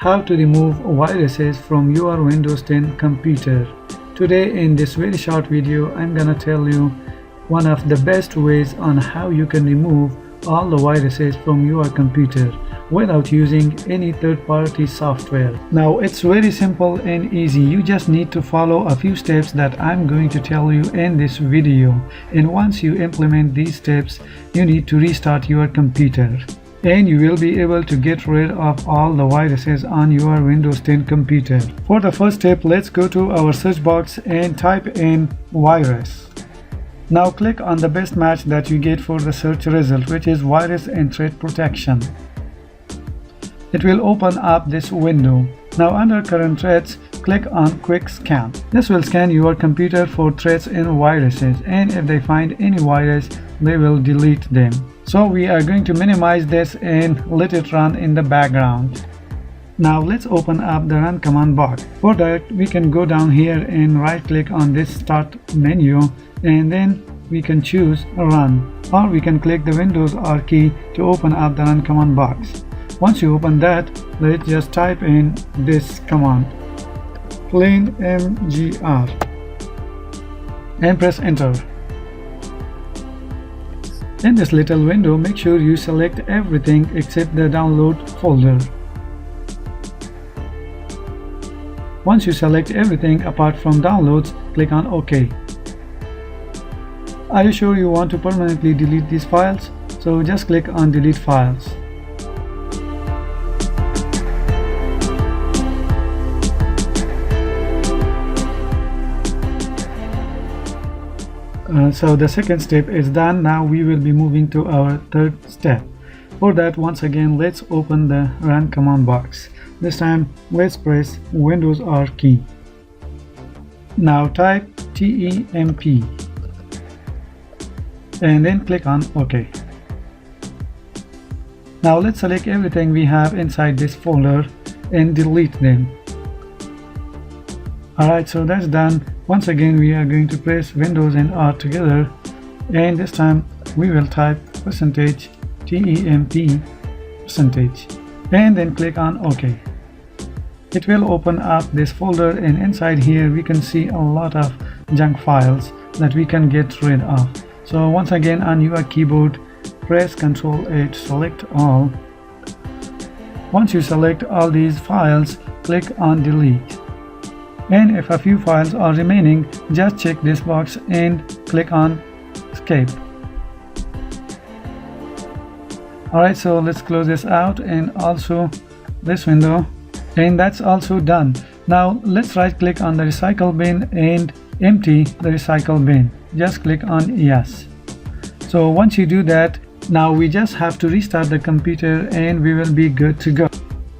How to remove viruses from your Windows 10 computer. Today in this very short video I'm gonna tell you one of the best ways on how you can remove all the viruses from your computer without using any third-party software. Now it's very simple and easy. You just need to follow a few steps that I'm going to tell you in this video, and once you implement these steps you need to restart your computer and you will be able to get rid of all the viruses on your Windows 10 computer. For the first step, let's go to our search box and type in virus. Now click on the best match that you get for the search result, which is virus and threat protection. It will open up this window. Now under current threats, click on quick scan. This will scan your computer for threats and viruses, and if they find any virus they will delete them. So we are going to minimize this and let it run in the background. Now let's open up the run command box. For that we can go down here and right click on this start menu, and then we can choose run, or we can click the Windows R key to open up the run command box. Once you open that, let's just type in this command, plain mgr, and press enter. In this little window, make sure you select everything except the download folder. Once you select everything apart from downloads, click on OK. Are you sure you want to permanently delete these files? So just click on delete files. So the second step is done. Now we will be moving to our third step. For that, once again, let's open the run command box. This time let's press Windows R key. Now type temp and then click on OK. Now let's select everything we have inside this folder and delete them. Alright, so that's done. Once again we are going to press Windows and R together, and this time we will type %temp% and then click on OK. It will open up this folder, and inside here we can see a lot of junk files that we can get rid of. So once again on your keyboard press Ctrl H, select all. Once you select all these files, click on delete. And if a few files are remaining, just check this box and click on escape. Alright, so let's close this out and also this window, and that's also done. Now let's right click on the recycle bin and empty the recycle bin. Just click on yes. So once you do that, now we just have to restart the computer and we will be good to go.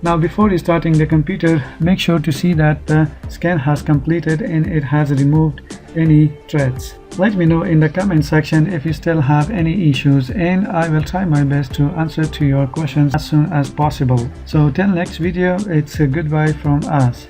Now before restarting the computer, make sure to see that the scan has completed and it has removed any threats. Let me know in the comment section if you still have any issues, and I will try my best to answer to your questions as soon as possible. So till next video, it's a goodbye from us.